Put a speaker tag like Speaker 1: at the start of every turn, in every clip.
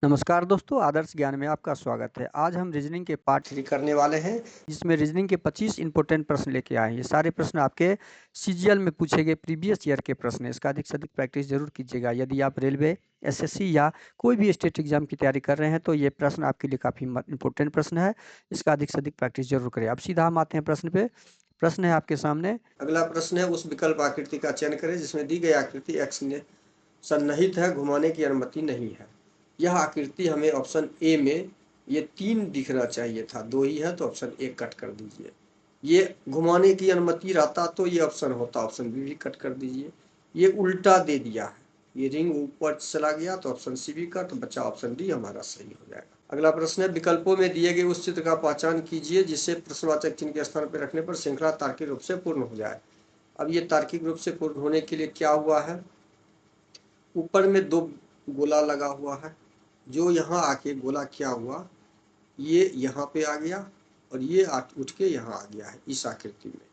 Speaker 1: नमस्कार दोस्तों, आदर्श ज्ञान में आपका स्वागत है। आज हम रीजनिंग के पार्ट 3 करने वाले हैं, जिसमें रीजनिंग के 25 इंपॉर्टेंट प्रश्न लेके आए हैं। ये सारे प्रश्न आपके सीजीएल में पूछे गए प्रीवियस ईयर के प्रश्न हैं। इसका अधिक से अधिक प्रैक्टिस जरूर कीजिएगा। यदि आप रेलवे, एसएससी या कोई भी स्टेट एग्जाम की तैयारी कर रहे हैं तो ये प्रश्न आपके लिए काफ़ी इंपॉर्टेंट प्रश्न है। इसका अधिक से अधिक प्रैक्टिस जरूर करें। अब सीधा हम आते हैं प्रश्न पे। प्रश्न है आपके सामने। अगला प्रश्न है, उस विकल्प आकृति का चयन करें जिसमें दी गई आकृति एक्स ने सन्निहित है, घुमाने की अनुमति नहीं है। यह आकृति हमें ऑप्शन ए में ये 3 दिखना चाहिए था, 2 ही है तो ऑप्शन ए कट कर दीजिए। ये घुमाने की अनुमति रहता तो ये ऑप्शन होता, ऑप्शन बी भी कट कर दीजिए। ये उल्टा दे दिया है, ये रिंग ऊपर चला गया तो ऑप्शन सी भी कट, बचा ऑप्शन डी हमारा सही हो जाएगा। अगला प्रश्न है, विकल्पों में दिए गए उस चित्र का पहचान कीजिए जिसे प्रश्नवाचक चिन्ह के स्थान पर रखने पर श्रृंखला तार्किक रूप से पूर्ण हो जाए। अब ये तार्किक रूप से पूर्ण होने के लिए क्या हुआ है, ऊपर में 2 गोला लगा हुआ है, जो यहाँ आके गोला क्या हुआ, ये यहाँ पे आ गया और ये उठ के यहाँ आ गया है इस आकृति में।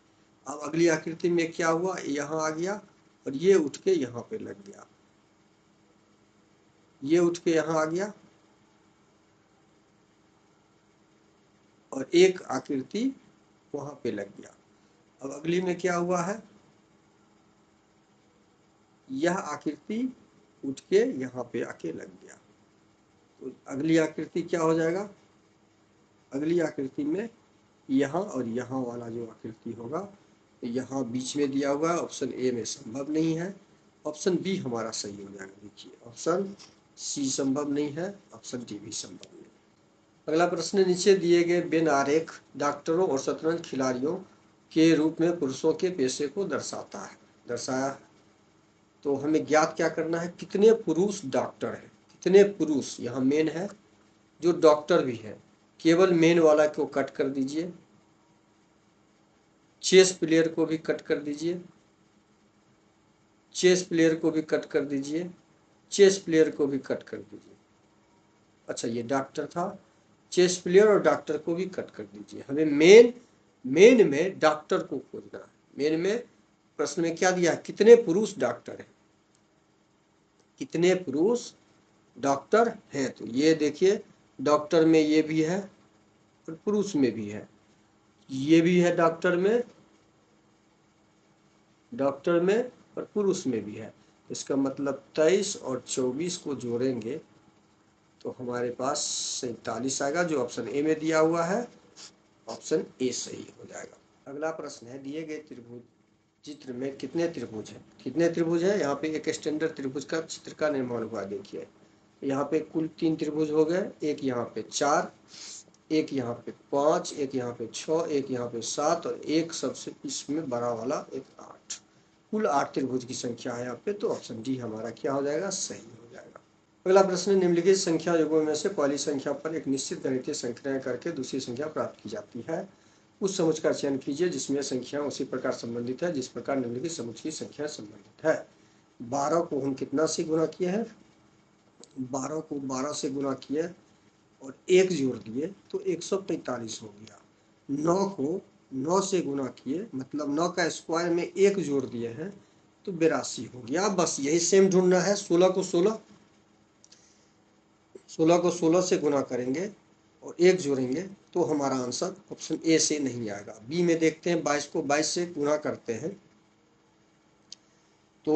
Speaker 1: अब अगली आकृति में क्या हुआ, यहाँ आ गया और ये उठ के यहाँ पे लग गया, ये उठ के यहाँ आ गया और एक आकृति वहाँ पे लग गया। अब अगली में क्या हुआ है, यह आकृति उठ के यहाँ पे आके लग गया। तो अगली आकृति क्या हो जाएगा, अगली आकृति में यहाँ और यहाँ वाला जो आकृति होगा तो यहाँ बीच में दिया हुआ है, ऑप्शन ए में संभव नहीं है, ऑप्शन बी हमारा सही हो जाएगा। देखिए ऑप्शन सी संभव नहीं है, ऑप्शन डी भी संभव नहीं। अगला प्रश्न, नीचे दिए गए वेन आरेख डॉक्टरों और शतरंज खिलाड़ियों के रूप में पुरुषों के पेशे को दर्शाया है। तो हमें ज्ञात क्या करना है, कितने पुरुष डॉक्टर हैं, कितने पुरुष यहाँ मेन है, जो डॉक्टर भी है। केवल मेन वाला को कट कर दीजिए, चेस प्लेयर को भी कट कर दीजिए, चेस प्लेयर को भी कट कर दीजिए, चेस प्लेयर को भी कट कर दीजिए। अच्छा ये डॉक्टर था, चेस प्लेयर और डॉक्टर को भी कट कर दीजिए। हमें मेन में डॉक्टर को खोजना है। मेन में प्रश्न में क्या दिया है, कितने पुरुष डॉक्टर हैं, कितने पुरुष डॉक्टर हैं। तो ये देखिए डॉक्टर में ये भी है और पुरुष में भी है, ये भी है डॉक्टर में और पुरुष में भी है। इसका मतलब 23 और 24 को जोड़ेंगे तो हमारे पास 47 आएगा, जो ऑप्शन ए में दिया हुआ है, ऑप्शन ए सही हो जाएगा। अगला प्रश्न है, दिए गए त्रिभुज चित्र में कितने त्रिभुज हैं, कितने त्रिभुज है। यहाँ पे एक स्टैंडर्ड त्रिभुज का चित्र का निर्माण हुआ। देखिए यहाँ पे कुल 3 त्रिभुज हो गए, एक यहाँ पे 4, एक यहाँ पे 5, एक यहाँ पे 6, एक यहाँ पे 7 और एक सबसे इसमें बड़ा वाला एक 8। कुल 8 त्रिभुज की संख्या है यहाँ पे, तो ऑप्शन डी हमारा क्या हो जाएगा, सही हो जाएगा। अगला प्रश्न, निम्नलिखित संख्या युगों में से पहली संख्या पर एक निश्चित गणितीय संक्रिया करके दूसरी संख्या प्राप्त की जाती है। उस समुच्चय का चयन कीजिए जिसमें संख्या उसी प्रकार संबंधित है जिस प्रकार निम्नलिखित समुच्चय की संख्या संबंधित है। 12 को हम कितना से गुणा किए हैं, 12 को 12 से गुणा किए और 1 जोड़ दिए तो 145 हो गया। 9 को 9 से गुणा किए, मतलब 9 का स्क्वायर में 1 जोड़ दिए हैं तो 82 हो गया। बस यही सेम ढूंढना है। 16 को 16 से गुणा करेंगे और 1 जोड़ेंगे तो हमारा आंसर ऑप्शन ए से नहीं आएगा। बी में देखते हैं, 22 को 22 से गुणा करते हैं तो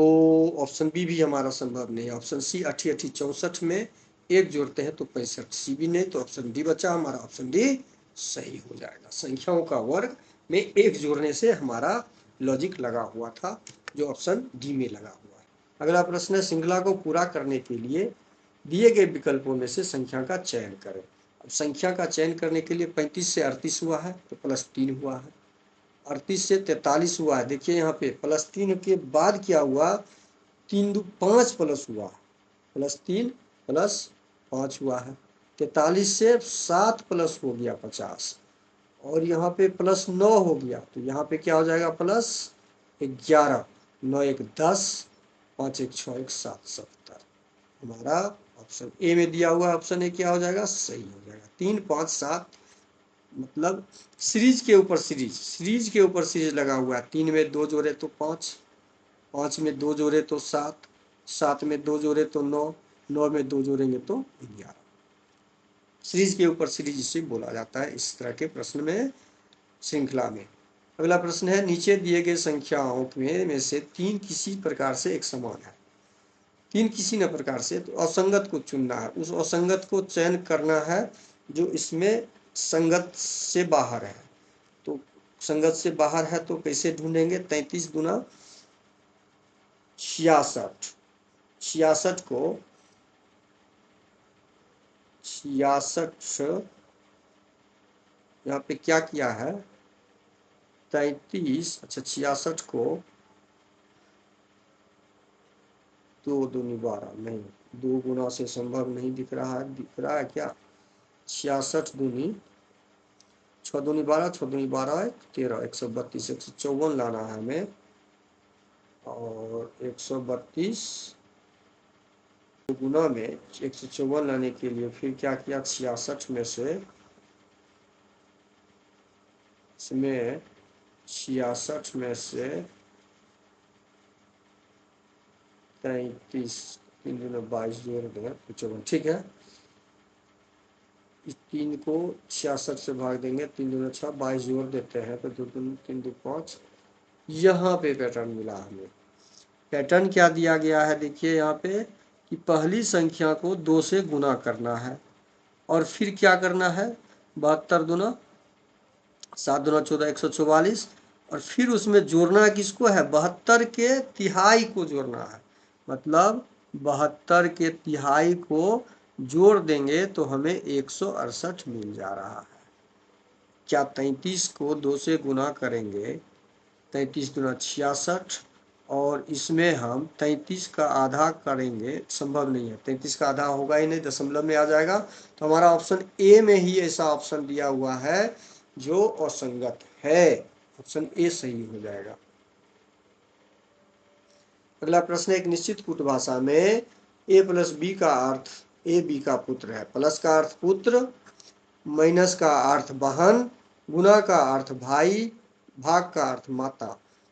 Speaker 1: ऑप्शन बी भी हमारा संभव नहीं है। ऑप्शन सी 88 64 में 1 जोड़ते हैं तो 65, सी भी नहीं, तो ऑप्शन डी बचा हमारा, ऑप्शन डी सही हो जाएगा। संख्याओं का वर्ग में 1 जोड़ने से हमारा लॉजिक लगा हुआ था, जो ऑप्शन डी में लगा हुआ है। अगला प्रश्न है, श्रृंखला को पूरा करने के लिए दिए गए विकल्पों में से संख्या का चयन करें। अब संख्या का चयन करने के लिए 35 से 38 हुआ है तो +3 हुआ है, 38 से 43 हुआ है। देखिए यहाँ पे +3 के बाद क्या हुआ, 3 2 5 प्लस हुआ, +3 +5 हुआ है। 43 से 7 प्लस हो गया 50 और यहाँ पे +9 हो गया, तो यहाँ पे क्या हो जाएगा, +11, 9 1 10, 5 1 6 1 7 70। हमारा ऑप्शन ए में दिया हुआ ऑप्शन ए क्या हो जाएगा, सही हो जाएगा। 3 5 7 मतलब सीरीज के ऊपर सीरीज लगा हुआ है। 3 में 2 जोड़े तो 5, 5 में 2 जोड़े तो 7, 7 में 2 जोड़े तो 9, 9 में 2 जोड़ेंगे तो 11। सीरीज के ऊपर सीरीज इसे बोला जाता है इस तरह के प्रश्न में, श्रृंखला में। अगला प्रश्न है, नीचे दिए गए संख्याओं में से 3 किसी प्रकार से एक समान है। 3 किसी न प्रकार से, तो असंगत को चुनना है, उस असंगत को चयन करना है जो इसमें संगत से बाहर है। तो संगत से बाहर है तो कैसे ढूंढेंगे? 33 गुना 66, 66 को 66 यहाँ पे क्या किया है? 33, अच्छा 66 को 2 दूनी 12, नहीं 2 गुना से संभव नहीं दिख रहा है, दिख रहा है क्या? 66 दूनी 6 दूनी 12, 6 दूनी 12 13, 132, 154 लाना है हमें, और 132 गुना में 154 लाने के लिए फिर क्या किया? 66 में से, इसमें 66 में से 33, 3 दूना 22 जोड़ देंगे 55, ठीक है। इस 3 को 66 से भाग देंगे, 3 दूना 6, 22 जोड़ देते हैं तो 2 दूनी 3 दो 5। यहाँ पे पैटर्न मिला हमें। पैटर्न क्या दिया गया है? देखिए यहाँ पे कि पहली संख्या को 2 से गुना करना है और फिर क्या करना है? 72 दूना 7 दूना 14, 144, और फिर उसमें जोड़ना किसको है? 72 के तिहाई को जोड़ना है। मतलब 72 के तिहाई को जोड़ देंगे तो हमें 168 मिल जा रहा है। क्या 33 को 2 से गुना करेंगे? 33 दूना 66, और इसमें हम 33 का आधा करेंगे, संभव नहीं है, 33 का आधा होगा ही नहीं, दशमलव में आ जाएगा। तो हमारा ऑप्शन ए में ही ऐसा ऑप्शन दिया हुआ है जो असंगत है, ऑप्शन ए सही हो जाएगा। अगला प्रश्न, एक निश्चित कूट भाषा में ए प्लस बी का अर्थ ए बी का पुत्र है। प्लस का अर्थ पुत्र, माइनस का अर्थ बहन, गुना का अर्थ भाई, भाग का अर्थ माता।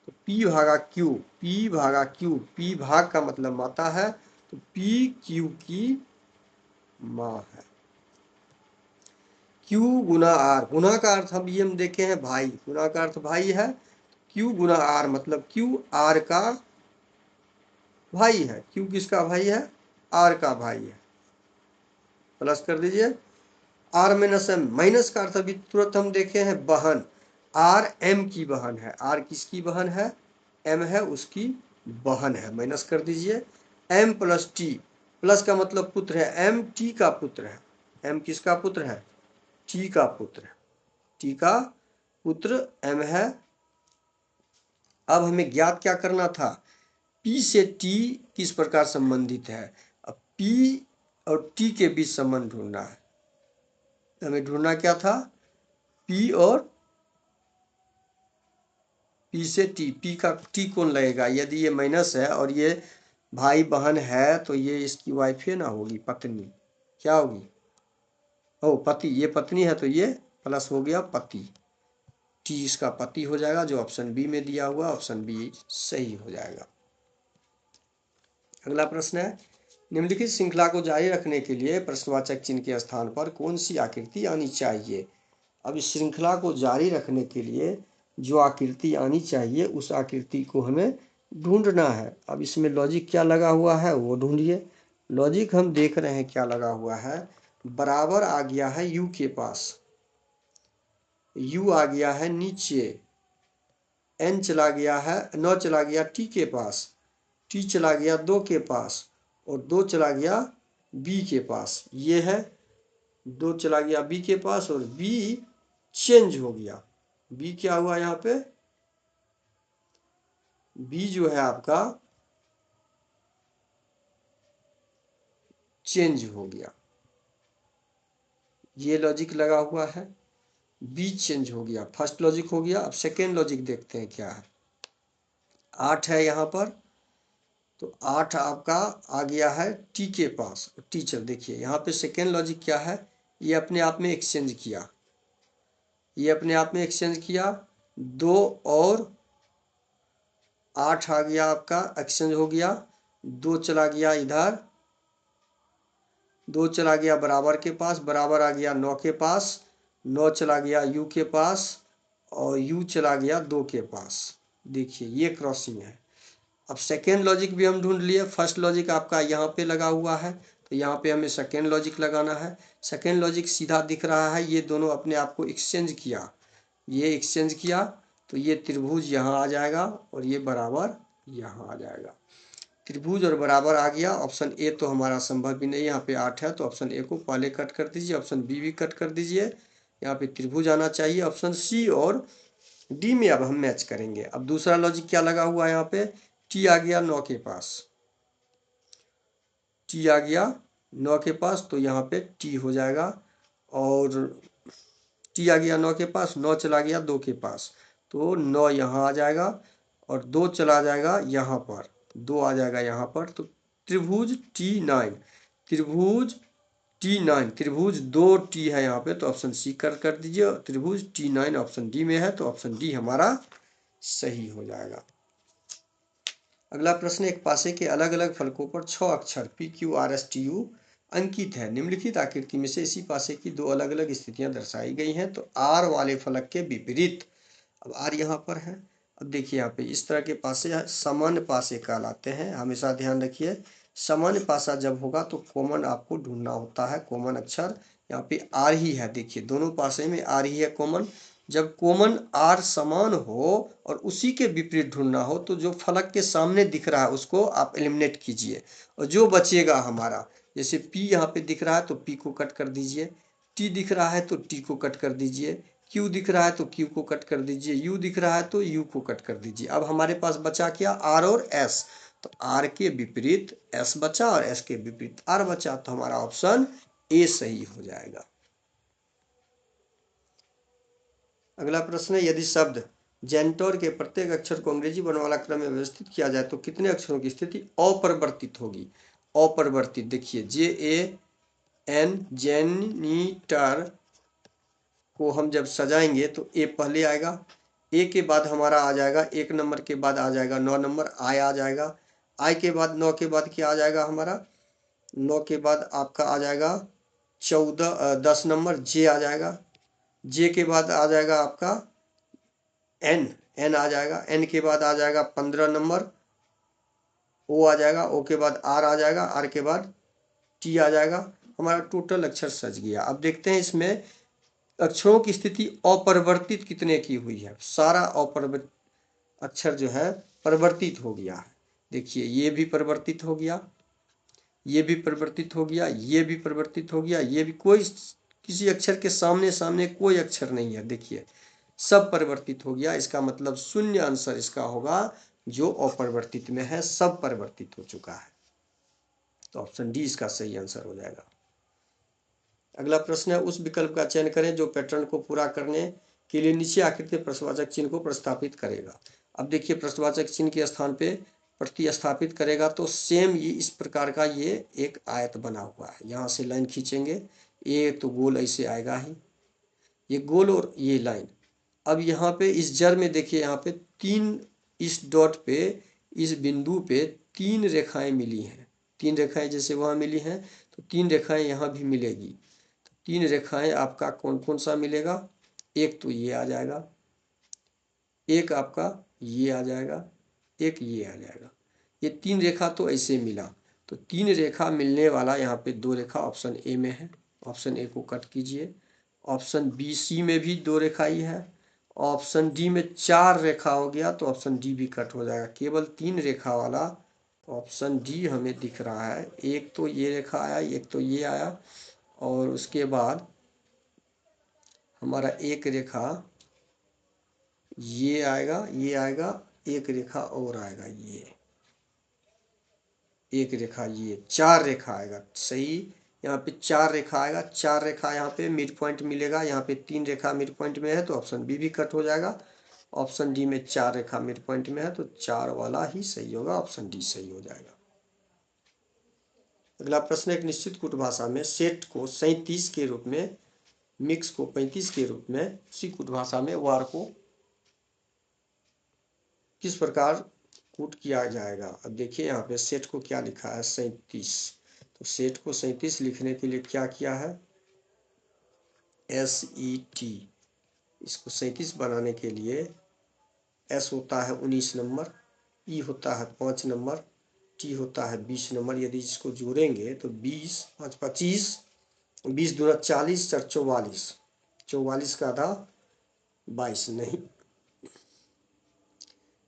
Speaker 1: तो P भागा Q, P भागा Q, P भाग का मतलब माता है, तो P Q की माँ है। Q गुना R, गुना का अर्थ हम देखे हैं भाई, गुना का अर्थ भाई है। Q गुना R मतलब Q R का भाई है। Q किसका भाई है? R का भाई है। प्लस कर दीजिए। R माइनस M, माइनस का अर्थ अभी तुरंत हम देखे हैं बहन, R M की बहन है। R किसकी बहन है? M है उसकी बहन है, माइनस कर दीजिए। M प्लस T, प्लस का मतलब पुत्र है, M T का पुत्र है। M किसका पुत्र है? T का पुत्र है, T का पुत्र M है। अब हमें ज्ञात क्या करना था? P से T किस प्रकार संबंधित है? अब P और T के बीच संबंध ढूंढना है। हमें ढूंढना क्या था? P और P से T, P का T कौन लगेगा? यदि ये माइनस है और ये भाई बहन है तो ये इसकी वाइफ है ना, होगी पत्नी। क्या होगी? ओ पति, ये पत्नी है तो ये प्लस हो गया पति, T इसका पति हो जाएगा, जो ऑप्शन बी में दिया हुआ, ऑप्शन बी सही हो जाएगा। अगला प्रश्न है, निम्नलिखित श्रृंखला को जारी रखने के लिए प्रश्नवाचक चिन्ह के स्थान पर कौन सी आकृति आनी चाहिए? अब इस श्रृंखला को जारी रखने के लिए जो आकृति आनी चाहिए उस आकृति को हमें ढूंढना है। अब इसमें लॉजिक क्या लगा हुआ है वो ढूंढिए। लॉजिक हम देख रहे हैं क्या लगा हुआ है, बराबर आ गया है यू के पास, यू आ गया है नीचे, एन चला गया है, 9 चला गया टी के पास, टी चला गया 2 के पास, और 2 चला गया बी के पास। ये है 2 चला गया बी के पास और बी चेंज हो गया। बी क्या हुआ यहाँ पे? बी जो है आपका चेंज हो गया, ये लॉजिक लगा हुआ है, बी चेंज हो गया, फर्स्ट लॉजिक हो गया। अब सेकेंड लॉजिक देखते हैं क्या है। 8 है यहाँ पर, तो 8 आपका आ गया है टी के पास। टीचर देखिए यहाँ पे सेकेंड लॉजिक क्या है, ये अपने आप में एक्सचेंज किया, ये अपने आप में एक्सचेंज किया, 2 और 8 आ गया आपका, एक्सचेंज हो गया, 2 चला गया इधर, 2 चला गया बराबर के पास, बराबर आ गया 9 के पास, 9 चला गया u के पास और u चला गया 2 के पास। देखिए ये क्रॉसिंग है। अब सेकेंड लॉजिक भी हम ढूंढ लिए। फर्स्ट लॉजिक आपका यहाँ पे लगा हुआ है, तो यहाँ पे हमें सेकेंड लॉजिक लगाना है। सेकेंड लॉजिक सीधा दिख रहा है, ये दोनों अपने आप को एक्सचेंज किया, ये एक्सचेंज किया तो ये त्रिभुज यहाँ आ जाएगा और ये बराबर यहाँ आ जाएगा। त्रिभुज और बराबर आ गया। ऑप्शन ए तो हमारा संभव भी नहीं, यहाँ पे 8 है, तो ऑप्शन ए को पहले कट कर दीजिए, ऑप्शन बी भी कट कर दीजिए। यहाँ पे त्रिभुज आना चाहिए। ऑप्शन सी और डी में अब हम मैच करेंगे। अब दूसरा लॉजिक क्या लगा हुआ है, यहाँ पे टी आ गया 9 के पास, टी आ गया 9 के पास, तो यहाँ पे टी हो जाएगा। और टी आ गया 9 के पास, 9 चला गया 2 के पास, तो 9 यहाँ आ जाएगा और 2 चला जाएगा यहाँ पर, 2 आ जाएगा यहाँ पर। तो त्रिभुज T9, त्रिभुज T9, त्रिभुज 2T है यहाँ पे, तो ऑप्शन सी कर दीजिए। त्रिभुज T9 ऑप्शन डी में है, तो ऑप्शन डी हमारा सही हो जाएगा। अगला प्रश्न, एक पासे के अलग अलग फलकों पर 6 अक्षर PQRSTU अंकित है। निम्नलिखित आकृति में से इसी पासे की 2 अलग अलग स्थितियां दर्शाई गई हैं, तो आर वाले फलक के विपरीत। अब आर यहाँ पर है। अब देखिए यहाँ पे इस तरह के पासे सामान्य पासे कहलाते हैं, हमेशा ध्यान रखिए। सामान्य पासा जब होगा तो कॉमन आपको ढूंढना होता है, कॉमन अक्षर। यहाँ पे आर ही है, देखिए दोनों पासे में आर ही है कॉमन। जब कॉमन आर समान हो और उसी के विपरीत ढूंढना हो, तो जो फलक के सामने दिख रहा है उसको आप एलिमिनेट कीजिए, और जो बचेगा हमारा, जैसे P यहाँ पे दिख रहा है तो P को कट कर दीजिए, T दिख रहा है तो T को कट कर दीजिए, Q दिख रहा है तो Q को कट कर दीजिए, U दिख रहा है तो U को कट कर दीजिए। अब हमारे पास बचा क्या, R और S, तो R के विपरीत S बचा और S के विपरीत R बचा, तो हमारा ऑप्शन ए सही हो जाएगा। अगला प्रश्न है, यदि शब्द जेंटोर के प्रत्येक अक्षर को अंग्रेजी वर्णमाला क्रम में व्यवस्थित किया जाए तो कितने अक्षरों की स्थिति अपरिवर्तित होगी। अपरिवर्तित, देखिए JAN, जेनिटर को हम जब सजाएंगे तो ए पहले आएगा, ए के बाद हमारा आ जाएगा 1 नंबर के बाद आ जाएगा 9 नंबर आई आ जाएगा, आई के बाद 9 के बाद क्या आ जाएगा हमारा, 9 के बाद आपका आ जाएगा 10 नंबर जे आ जाएगा, जे के बाद आ जाएगा आपका एन आ जाएगा, एन के बाद आ जाएगा 15 नंबर ओ आ जाएगा, ओ के बाद आर आ जाएगा, आर के बाद टी आ जाएगा। हमारा टोटल अक्षर सज गया। अब देखते हैं इसमें अक्षरों की स्थिति अपरिवर्तित कितने की हुई है। सारा अपरिवर्तित अक्षर जो है परिवर्तित हो गया है। देखिए ये भी परिवर्तित हो गया, ये भी परिवर्तित हो गया, ये भी परिवर्तित हो गया, ये भी, कोई किसी अक्षर के सामने सामने कोई अक्षर नहीं है, देखिए सब परिवर्तित हो गया। इसका मतलब शून्य आंसर इसका होगा, जो अपरिवर्तित में है सब परिवर्तित हो चुका है, तो ऑप्शन डी इसका सही आंसर हो जाएगा। अगला प्रश्न है, उस विकल्प का चयन करें जो पैटर्न को पूरा करने के लिए नीचे आकृति प्रश्नवाचक चिन्ह को प्रस्तापित करेगा। अब देखिए प्रश्नवाचक चिन्ह के स्थान पे प्रतिस्थापित करेगा, तो सेम ये इस प्रकार का ये एक आयत बना हुआ है, यहाँ से लाइन खींचेंगे, ये तो गोल ऐसे आएगा ही, ये गोल और ये लाइन। अब यहाँ पे इस जड़ में देखिए, यहाँ पे 3, इस डॉट पे, इस बिंदु पे 3 रेखाएं मिली हैं, 3 रेखाएं जैसे वहाँ मिली हैं, तो 3 रेखाएं यहाँ भी मिलेगी। 3 रेखाएं आपका कौन कौन सा मिलेगा, एक तो ये आ जाएगा, एक आपका ये आ जाएगा, एक ये आ जाएगा। ये 3 रेखा तो ऐसे मिला, तो 3 रेखा मिलने वाला यहाँ पे 2 रेखा ऑप्शन ए में है, ऑप्शन ए को कट कीजिए। ऑप्शन बी सी में भी 2 रेखा ही है, ऑप्शन डी में 4 रेखा हो गया, तो ऑप्शन डी भी कट हो जाएगा। केवल 3 रेखा वाला ऑप्शन डी हमें दिख रहा है। एक तो ये रेखा आया, एक तो ये आया, और उसके बाद हमारा एक रेखा ये आएगा, ये आएगा, एक रेखा और आएगा, ये एक रेखा, ये 4 रेखा आएगा सही। यहाँ पे 4 रेखा आएगा, 4 रेखा यहाँ पे मिड पॉइंट मिलेगा, यहाँ पे 3 रेखा मिड पॉइंट में है, तो ऑप्शन बी भी कट हो जाएगा। ऑप्शन डी में 4 रेखा मिड पॉइंट में है, तो 4 वाला ही सही होगा, ऑप्शन डी सही हो जाएगा। अगला प्रश्न, एक निश्चित कूट भाषा में सेट को 37 के रूप में, मिक्स को 35 के रूप में, उसी कूट भाषा में वार को किस प्रकार कूट किया जाएगा। अब देखिए यहाँ पे सेट को क्या लिखा है 37,
Speaker 2: तो सेट को 37 लिखने के लिए क्या किया है, SET, इसको 37 बनाने के लिए S होता है 19 नंबर, E होता है 5 नंबर, T होता है 20 नंबर। यदि इसको जोड़ेंगे तो 20 5 25, 20 दूना 40, 4 44, 44 का आधा 22 नहीं।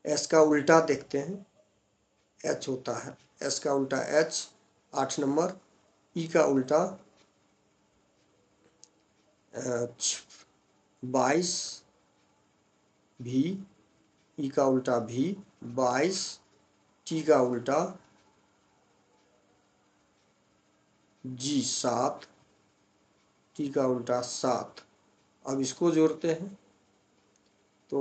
Speaker 2: S का उल्टा देखते हैं, H होता है, S का उल्टा H 8 नंबर, E का उल्टा 22, V, E का उल्टा V 22, T का उल्टा G 7, T का उल्टा 7। अब इसको जोड़ते हैं तो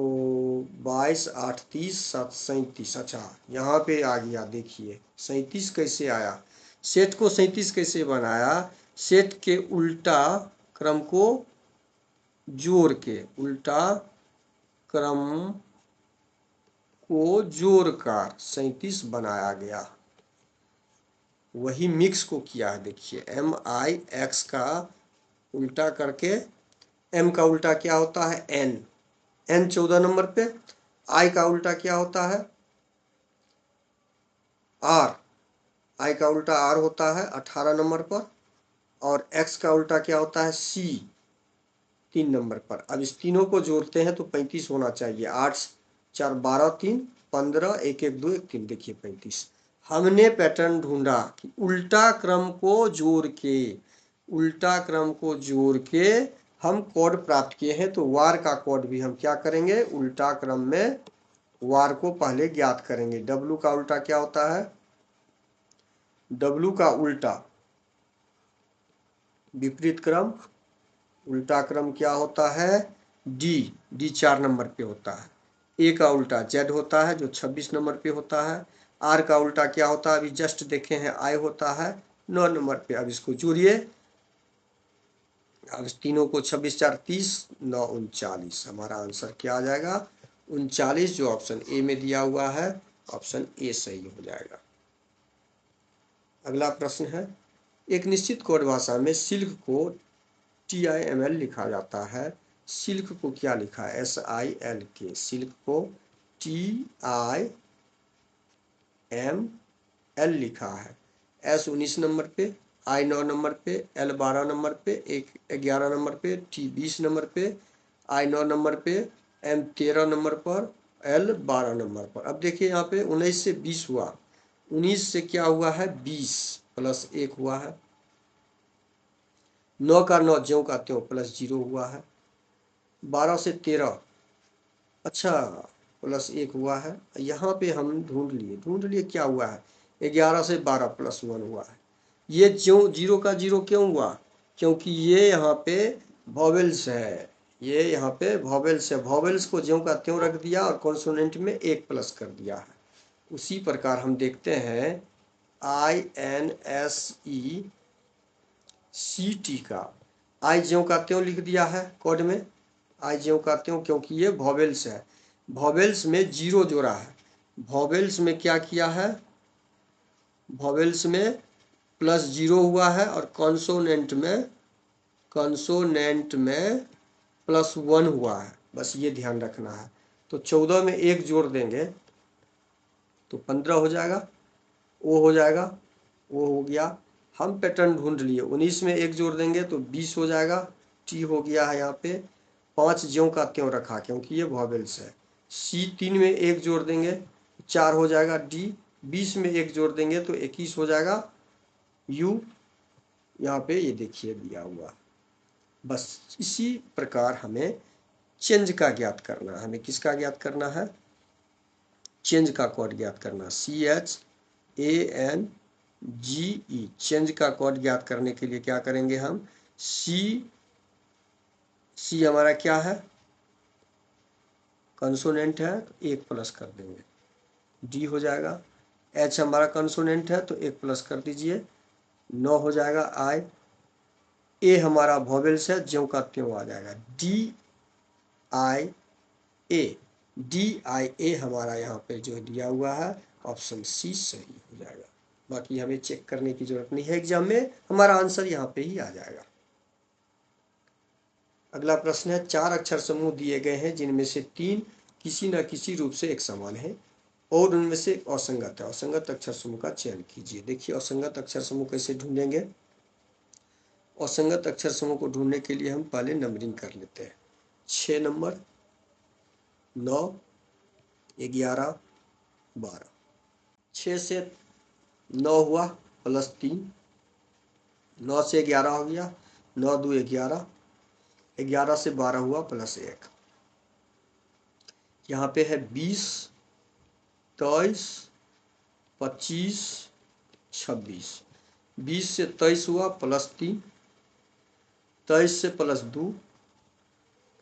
Speaker 2: 22 8 30 7 37। अच्छा यहाँ पे आ गया, देखिए 37 कैसे आया, सेट को 37 कैसे बनाया, सेट के उल्टा क्रम को जोड़ के, उल्टा क्रम को जोड़कर 37 बनाया गया। वही मिक्स को किया है, देखिए MIX का उल्टा करके, M का उल्टा क्या होता है N, N 14 नंबर पे, I का उल्टा क्या होता है R, I का उल्टा R होता है 18 नंबर पर, और X का उल्टा क्या होता है C 3 नंबर पर। अब इस तीनों को जोड़ते हैं तो 35 होना चाहिए, 8 4 12 3 15 1 1 2 1 3, देखिए 35। हमने पैटर्न ढूंढा कि उल्टा क्रम को जोड़ के, उल्टा क्रम को जोड़ के हम कोड प्राप्त किए हैं। तो वार का कोड भी हम क्या करेंगे, उल्टा क्रम में वार को पहले ज्ञात करेंगे। W का उल्टा क्या होता है, W का उल्टा विपरीत क्रम, उल्टा क्रम क्या होता है D 4 नंबर पे होता है। A का उल्टा Z होता है जो 26 नंबर पे होता है। R का उल्टा क्या होता है, अभी जस्ट देखे हैं I होता है 9 नंबर पे। अब इसको जोड़िए, अब इस तीनों को 26 4 30 9 39, हमारा आंसर क्या आ जाएगा 39, जो ऑप्शन ए में दिया हुआ है, ऑप्शन ए सही हो जाएगा। अगला प्रश्न है, एक निश्चित कोड भाषा में सिल्क को TIML लिखा जाता है, सिल्क को क्या लिखा है SILK, सिल्क को TIML लिखा है। S 19 नंबर पे, I 9 नंबर पे, L 12 नंबर पे, 11 नंबर पे, T 20 नंबर पे, I 9 नंबर पे, M 13 नंबर पर, L 12 नंबर पर। अब देखिए यहाँ पे 19 से 20 हुआ, 19 से क्या हुआ है 20 प्लस 1 हुआ है, 9 का 9 ज्यों का त्यों प्लस 0 हुआ है, 12 से 13 अच्छा प्लस 1 हुआ है। यहाँ पे हम ढूंढ लिए क्या हुआ है, 11 से 12 प्लस 1 हुआ है। ये ज्यों 0 का 0 क्यों हुआ, क्योंकि ये यहाँ पे वॉवेल्स है, ये यहाँ पे वॉवेल्स है, वॉवेल्स को ज्यों का त्यों रख दिया और कॉन्सोनेंट में 1 प्लस कर दिया है। उसी प्रकार हम देखते हैं INSECT का आई ज्यों का त्यों लिख दिया है कोड में, आई ज्यों का त्यों, क्योंकि ये वॉवेल्स है, वॉवेल्स में 0 जोड़ा है, वॉवेल्स में क्या किया है, वॉवेल्स में प्लस 0 हुआ है, और कॉन्सोनेंट में प्लस 1 हुआ है, बस ये ध्यान रखना है। तो 14 में 1 जोड़ देंगे तो 15 हो जाएगा, वो हो जाएगा, वो हो गया। हम पैटर्न ढूंढ लिए, 19 में 1 जोड़ देंगे तो 20 हो जाएगा, टी हो गया है यहाँ पे, 5 ज्यों का त्यों रखा क्योंकि ये वॉवेल्स है। सी 3 में 1 जोड़ देंगे 4 हो जाएगा, डी 20 में 1 जोड़ देंगे तो 21 हो जाएगा, यू यहाँ पे ये देखिए दिया हुआ। बस इसी प्रकार हमें चेंज का ज्ञात करना है, हमें किसका ज्ञात करना है, चेंज का कोड ज्ञात करना, CHANGE, चेंज का कोड ज्ञात करने के लिए क्या करेंगे हम, सी हमारा क्या है कंसोनेंट है तो 1 प्लस कर देंगे, डी हो जाएगा, एच हमारा कंसोनेंट है तो 1 प्लस कर दीजिए 9 हो जाएगा, आई, ए हमारा वॉवेल्स है ज्यों का त्यों आ जाएगा, DIA हमारा यहाँ पे जो दिया हुआ है ऑप्शन सी सही हो जाएगा। बाकी हमें चेक करने की जरूरत नहीं है, एग्जाम में हमारा आंसर यहाँ पे ही आ जाएगा। अगला प्रश्न है, 4 अक्षर समूह दिए गए हैं जिनमें से 3 किसी न किसी रूप से एक समान है और उनमें से असंगत है। असंगत अक्षर समूह का चयन कीजिए। देखिए असंगत अक्षर समूह कैसे ढूंढेंगे। असंगत अक्षर समूह को ढूंढने के लिए हम पहले नंबरिंग कर लेते हैं। 6 नंबर, 9, 11, 12। 6 से 9 हुआ +3, 9 से 11 हो गया, 9 2 11, 11 से 12 हुआ +1। यहाँ पे है 20, 23, 25, 26। 20 से 23 हुआ +3, 23 से +2,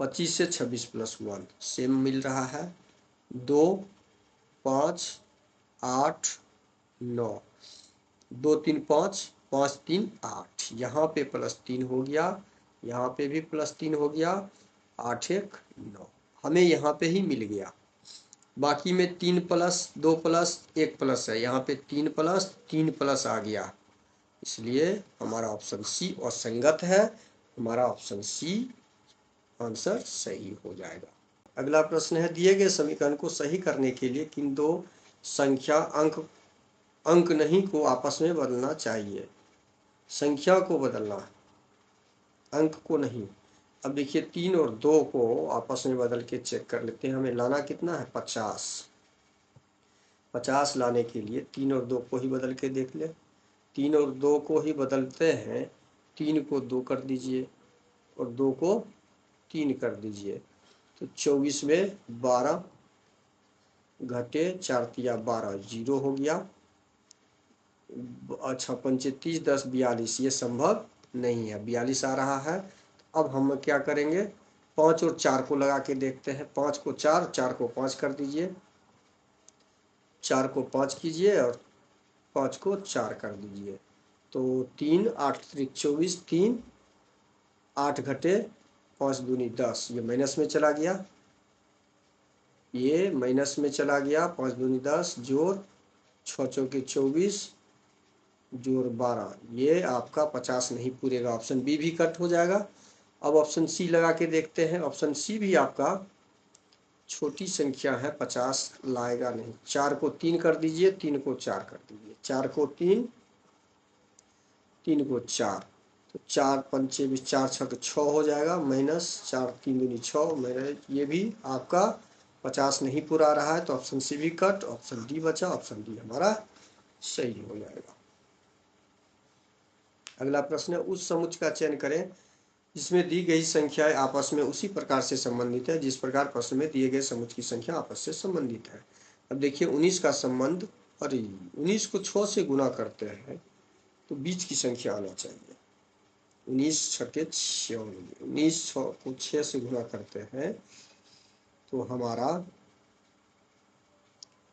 Speaker 2: 25 से 26 +1 सेम मिल रहा है। 2, 5, 8, 9, 2 3 5, 5 3 8। यहाँ पे +3 हो गया, यहाँ पे भी +3 हो गया, 8 1 9। हमें यहाँ पे ही मिल गया। बाकी में 3 प्लस 2 प्लस 1 प्लस है, यहाँ पे 3 प्लस 3 प्लस आ गया, इसलिए हमारा ऑप्शन सी असंगत है। हमारा ऑप्शन सी आंसर सही हो जाएगा। अगला प्रश्न है, दिए गए समीकरण को सही करने के लिए किन दो संख्या अंक नहीं को आपस में बदलना चाहिए। संख्या को बदलना, अंक को नहीं। अब देखिए 3 और 2 को आपस में बदल के चेक कर लेते हैं। हमें लाना कितना है 50। 50 लाने के लिए 3 और 2 को ही बदल के देख ले। 3 और 2 को ही बदलते हैं। 3 को 2 कर दीजिए और 2 को 3 कर दीजिए, तो 24 में 12 घटे 4 तिया 12, 0 हो गया। अच्छा 35 10 42, ये संभव नहीं है, 42 आ रहा है। अब हम क्या करेंगे, 5 और 4 को लगा के देखते हैं। 5 को 4, 4 को 5 कर दीजिए, 4 को 5 कीजिए और 5 को 4 कर दीजिए, तो 3 8 3 24, 3 8 घटे 5 दूनी 10, ये माइनस में चला गया, ये माइनस में चला गया। 5 दूनी 10 जोड़ 6 चौके 24 जोड़ 12, ये आपका 50 नहीं पूरेगा, ऑप्शन बी भी कट हो जाएगा। अब ऑप्शन सी लगा के देखते हैं। ऑप्शन सी भी आपका छोटी संख्या है, 50 लाएगा नहीं। 4 को 3 कर दीजिए, 3 को 4 कर दीजिए, 4 को 3, 3 को 4, तो 4 पंचे भी 4 6 6 हो जाएगा, माइनस 4 3 दूनी 6, माइनस, ये भी आपका 50 नहीं पूरा रहा है, तो ऑप्शन सी भी कट, ऑप्शन डी बचा। ऑप्शन डी हमारा सही हो जाएगा। अगला प्रश्न है, उस समुच्च का चयन करें जिसमें दी गई संख्याएं आपस में उसी प्रकार से संबंधित है जिस प्रकार प्रश्न में दिए गए समुच्च की संख्या आपस से संबंधित है। अब देखिए 19 का संबंध, अरे 19 को 6 से गुना करते हैं तो बीच की संख्या आना चाहिए। 19 छके 96, 19 को 6 से गुना करते हैं तो हमारा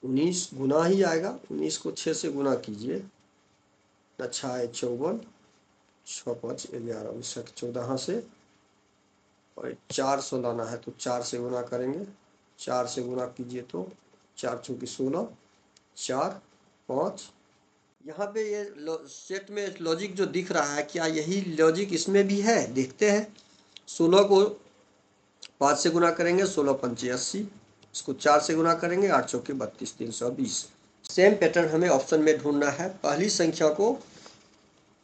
Speaker 2: 19 गुना ही आएगा। 19 को 6 से गुना कीजिए, अच्छा है 54, 6 5 11, 14 से, और 400 लाना है तो 4 से गुना करेंगे। 4 से गुना कीजिए तो 4 चौकी 16, 4 5। यहाँ पे ये सेट में लॉजिक जो दिख रहा है, क्या यही लॉजिक इसमें भी है, देखते हैं। 16 को 5 से गुना करेंगे, 16 पंचे 80, इसको 4 से गुना करेंगे, 8 चौके 32, 320। सेम पैटर्न हमें ऑप्शन में ढूंढना है। पहली संख्या को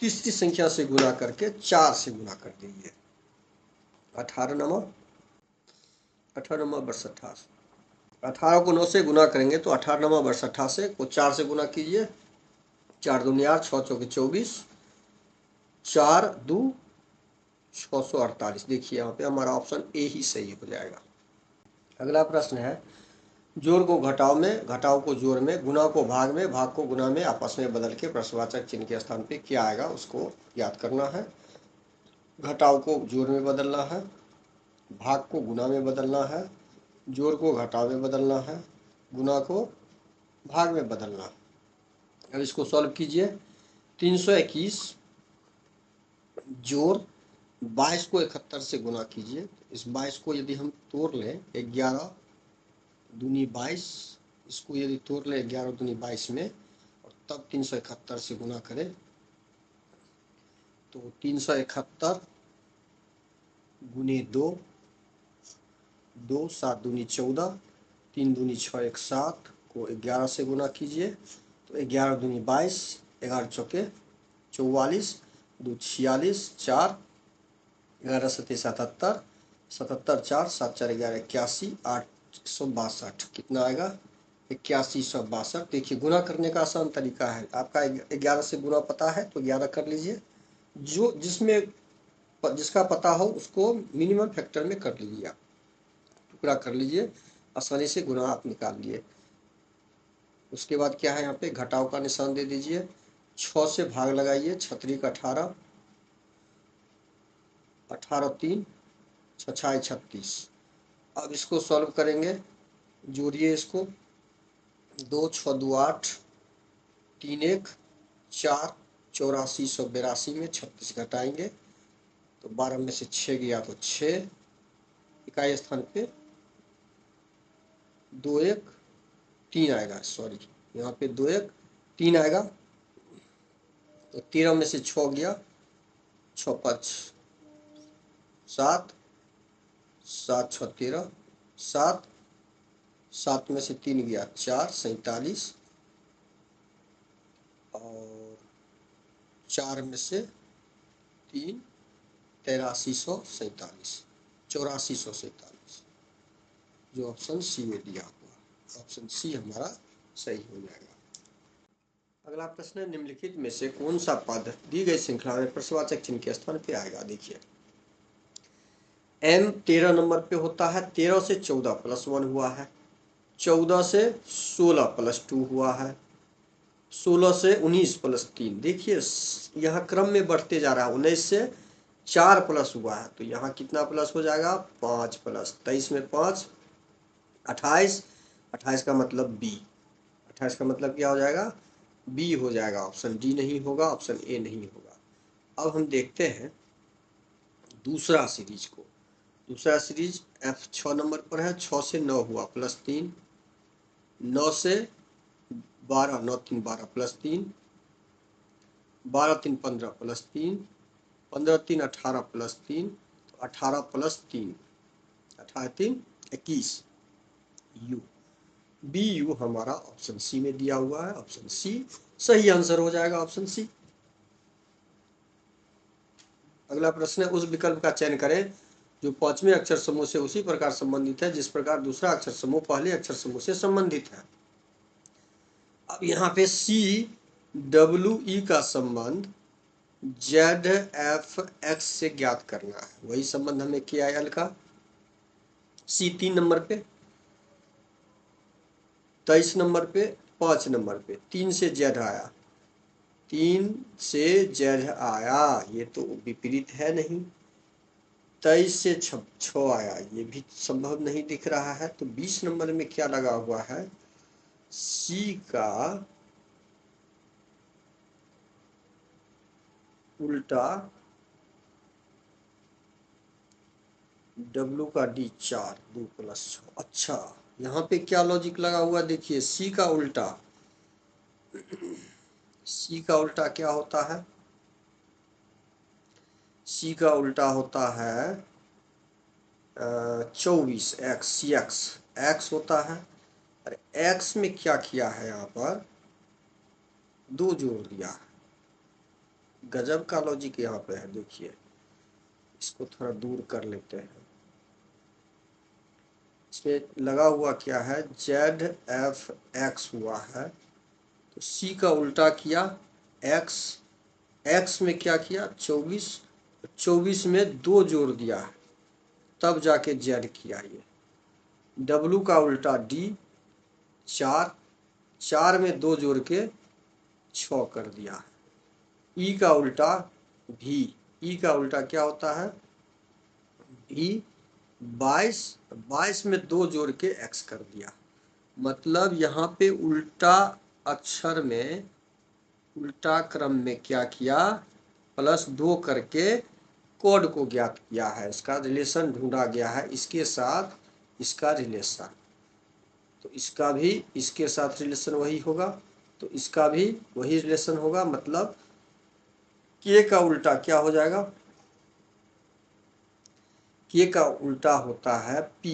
Speaker 2: तीसरी संख्या से गुना करके 4 से गुना कर दीजिए। 18 नंबर 62, 18 को 9 से गुना करेंगे तो 18 नंबर 62 को 4 से गुना कीजिए, 4 दूनी 8, 6 चौके 24, 4 2 648। देखिए यहाँ पे हमारा ऑप्शन ए ही सही हो जाएगा। अगला प्रश्न है, जोड़ को घटाव में, घटाव को जोड़ में, गुणा को भाग में, भाग को गुणा में आपस में बदल के प्रश्नवाचक चिन्ह के स्थान पे क्या आएगा उसको याद करना है। घटाव को जोड़ में बदलना है, भाग को गुणा में बदलना है, जोड़ को घटाव में बदलना है, गुणा को भाग में बदलना है। अब इसको सॉल्व कीजिए। 321 जोड़ 22 को 71 से गुना कीजिए। इस 22 को यदि हम तोड़ लें, 11 दूनी 22, इसको यदि तोड़ लें 11 दूनी 22 में, और तब 371 से गुना करें तो 371 गुने 2, 2 7 दूनी 14, 3 दूनी 6 1 7 को 11 से गुना कीजिए तो 11 दूनी 22, 11 चौके 44, 2 46, 4 11 सत्ते 77, 77 4 7 4 11 81, 862 कितना आएगा 8162। देखिए गुना करने का आसान तरीका है, आपका 11 से गुना पता है तो 11 कर लीजिए, जो जिसका पता हो उसको मिनिमम फैक्टर में कर लीजिए, आप टुकड़ा कर लीजिए, आसानी से गुना आप निकाल लिए। उसके बाद क्या है यहाँ पे घटाव का निशान दे दीजिए, 6 से भाग लगाइए, 6 का 18, 18 3 6 36। अब इसको सॉल्व करेंगे, जोड़िए इसको, 2 6 2 8, 3 1 4, 8482 में 36 घटाएंगे तो 12 में से 6 गया तो 6, इकाई स्थान पे 2 1 3 आएगा, सॉरी यहाँ पे 2 1 3 आएगा तो 13 में से 6 गया, 6 5 7, 7 6 13, 7 7 में से 3 गया 4 47, और 4 में से 3 8347, 8447, जो ऑप्शन सी में दिया हुआ, ऑप्शन सी हमारा सही हो जाएगा। अगला प्रश्न है, निम्नलिखित में से कौन सा पद दी गई श्रृंखला में प्रश्नवाचक चिन्ह के स्थान पे आएगा। देखिए m 13 नंबर पे होता है, 13 से 14 प्लस 1 हुआ है, 14 से 16 प्लस 2 हुआ है, 16 से 19 प्लस 3। देखिए यहाँ क्रम में बढ़ते जा रहा है, 19 से 4 प्लस हुआ है तो यहाँ कितना प्लस हो जाएगा 5 प्लस, 23 में 5 28, 28 का मतलब बी, 28 का मतलब क्या हो जाएगा बी हो जाएगा, ऑप्शन डी नहीं होगा, ऑप्शन ए नहीं होगा। अब हम देखते हैं दूसरा सीरीज को, दूसरा सीरीज एफ 6 नंबर पर है, 6 से 9 हुआ प्लस 3, 9 से 12, 9 3 12 प्लस 3, 12 3 15 प्लस 3, 15 3 18 प्लस 3, तो 18 प्लस 3, 18 3 21, यू, बी यू हमारा ऑप्शन सी में दिया हुआ है, ऑप्शन सी सही आंसर हो जाएगा, ऑप्शन सी। अगला प्रश्न है, उस विकल्प का चयन करें जो पांचवें अक्षर समूह से उसी प्रकार संबंधित है जिस प्रकार दूसरा अक्षर समूह पहले अक्षर समूह से संबंधित है। अब यहाँ पे सी डब्ल्यू ई का संबंध जेड एफ एक्स से ज्ञात करना है, वही संबंध हमें के आई एल का। सी 3 नंबर पे, 23 नंबर पे, 5 नंबर पे, 3 से जेड आया, 3 से जेड आया, ये तो विपरीत है नहीं। 23 से 6 आया, ये भी संभव नहीं दिख रहा है। तो 20 नंबर में क्या लगा हुआ है, सी का उल्टा डब्ल्यू का डी 4, 2 प्लस 6। अच्छा यहाँ पे क्या लॉजिक लगा हुआ, देखिए सी का उल्टा, सी का उल्टा क्या होता है, सी का उल्टा होता है 24 एक्स, सी एक्स, एक्स होता है, और एक्स में क्या किया है यहाँ पर 2 जोड़ दिया, गजब का लॉजिक यहाँ पे है। देखिए इसको थोड़ा दूर कर लेते हैं, इसमें लगा हुआ क्या है जेड एफ एक्स हुआ है, तो सी का उल्टा किया एक्स, एक्स में क्या किया 24, 24 में 2 जोड़ दिया तब जाके जेड किया। ये डब्लू का उल्टा डी 4, 4 में 2 जोड़ के 6 कर दिया। ई का उल्टा भी, ई का उल्टा क्या होता है भी 22, 22 में 2 जोड़ के एक्स कर दिया। मतलब यहाँ पे उल्टा अक्षर में उल्टा क्रम में क्या किया प्लस 2 करके कोड को ज्ञात किया है, इसका रिलेशन ढूंढा गया है, इसके साथ इसका रिलेशन, तो इसका भी इसके साथ रिलेशन वही होगा, तो इसका भी वही रिलेशन होगा, मतलब के का उल्टा क्या हो जाएगा, के का उल्टा होता है पी,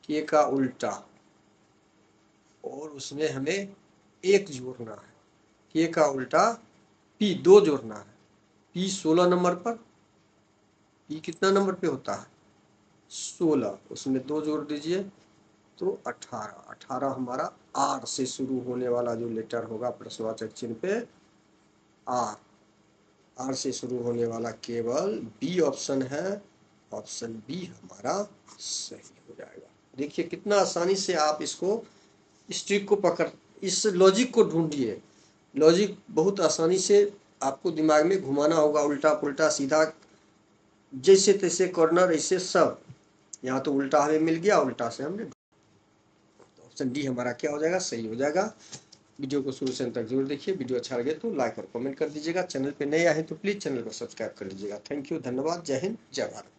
Speaker 2: के का उल्टा, और उसमें हमें एक जोड़ना है, के का उल्टा पी 2 जोड़ना है, पी 16 नंबर पर, पी कितना नंबर पे होता है 16, उसमें 2 जोड़ दीजिए तो 18, 18 हमारा आर से शुरू होने वाला जो लेटर होगा प्रश्नवाचक चिन्ह पे आर, आर से शुरू होने वाला केवल बी ऑप्शन है, ऑप्शन बी हमारा सही हो जाएगा। देखिए कितना आसानी से आप इसको, इस ट्रिक को पकड़, इस लॉजिक को ढूंढिए, लॉजिक बहुत आसानी से आपको दिमाग में घुमाना होगा, उल्टा पुल्टा सीधा जैसे तैसे कॉर्नर ऐसे सब, यहाँ तो उल्टा हमें मिल गया, उल्टा से हमने, तो ऑप्शन डी हमारा क्या हो जाएगा, सही हो जाएगा। वीडियो को शुरू से अंत तक जरूर देखिए, वीडियो अच्छा लगे तो लाइक और कमेंट कर दीजिएगा, चैनल पे नए आए तो प्लीज चैनल को सब्सक्राइब कर लीजिएगा। थैंक यू, धन्यवाद, जय हिंद, जय भारत।